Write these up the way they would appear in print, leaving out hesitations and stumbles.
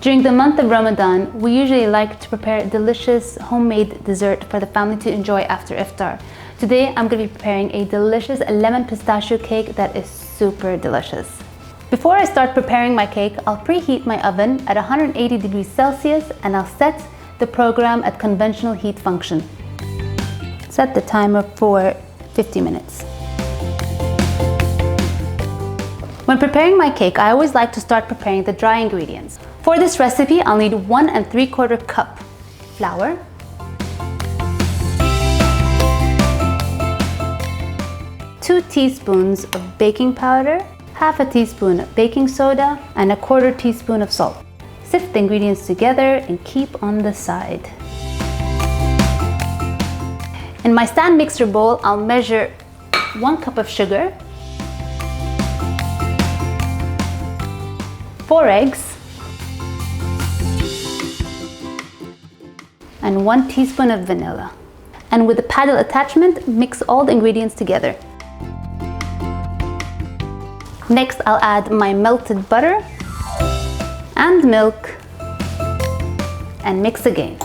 During the month of Ramadan, we usually like to prepare a delicious homemade dessert for the family to enjoy after iftar. Today, I'm going to be preparing a delicious lemon pistachio cake that is super delicious. Before I start preparing my cake, I'll preheat my oven at 180 degrees Celsius and I'll set the program at conventional heat function. Set the timer for 50 minutes. When preparing my cake, I always like to start preparing the dry ingredients. For this recipe, I'll need 1 3/4 cup flour, two teaspoons of baking powder, half a teaspoon of baking soda, and a 1/4 teaspoon of salt. Sift the ingredients together and keep on the side. In my stand mixer bowl, I'll measure 1 cup of sugar, 4 eggs, and 1 teaspoon of vanilla. And with the paddle attachment, mix all the ingredients together. Next, I'll add my melted butter and milk and mix again.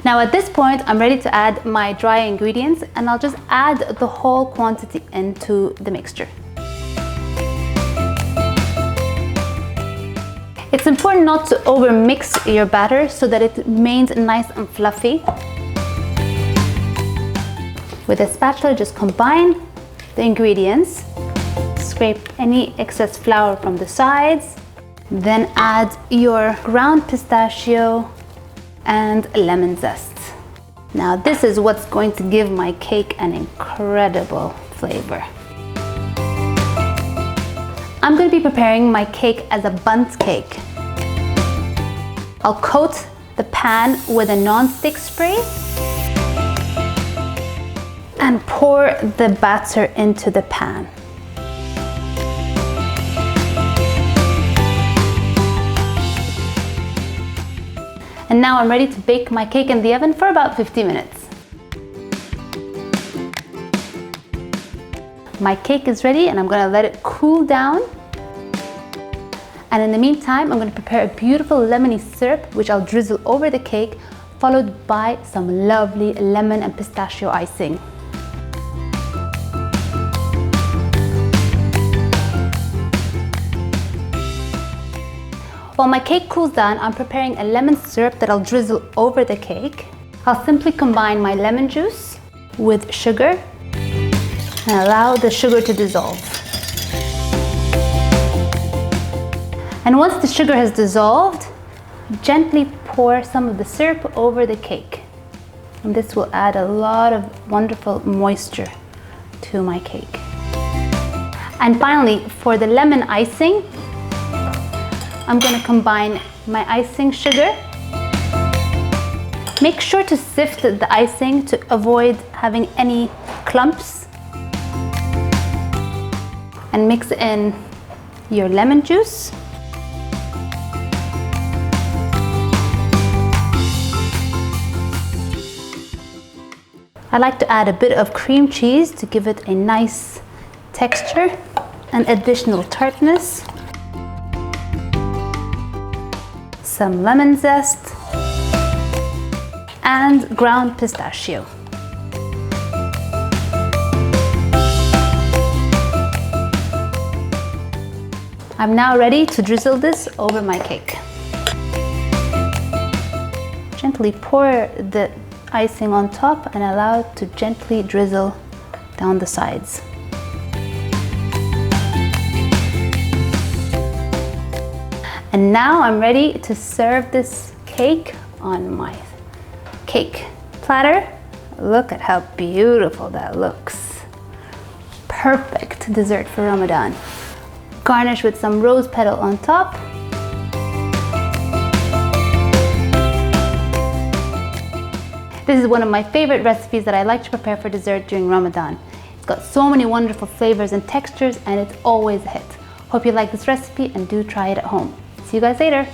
Now at this point, I'm ready to add my dry ingredients and I'll just add the whole quantity into the mixture. It's important not to over mix your batter so that it remains nice and fluffy. With a spatula, just combine the ingredients, scrape any excess flour from the sides, then add your ground pistachio and lemon zest. Now this is what's going to give my cake an incredible flavor. I'm going to be preparing my cake as a bundt cake. I'll coat the pan with a non-stick spray and pour the batter into the pan. And now I'm ready to bake my cake in the oven for about 50 minutes. My cake is ready and I'm going to let it cool down. And in the meantime, I'm going to prepare a beautiful lemony syrup which I'll drizzle over the cake, followed by some lovely lemon and pistachio icing. While my cake cools down, I'm preparing a lemon syrup that I'll drizzle over the cake. I'll simply combine my lemon juice with sugar and allow the sugar to dissolve. And once the sugar has dissolved, gently pour some of the syrup over the cake. And this will add a lot of wonderful moisture to my cake. And finally, for the lemon icing, I'm going to combine my icing sugar. Make sure to sift the icing to avoid having any clumps. And mix in your lemon juice. I like to add a bit of cream cheese to give it a nice texture and additional tartness. Some lemon zest and ground pistachio. I'm now ready to drizzle this over my cake. Gently pour the icing on top and allow it to gently drizzle down the sides. And now I'm ready to serve this cake on my cake platter. Look at how beautiful that looks. Perfect dessert for Ramadan. Garnish with some rose petal on top. This is one of my favorite recipes that I like to prepare for dessert during Ramadan. It's got so many wonderful flavors and textures and it's always a hit. Hope you like this recipe and do try it at home. See you guys later.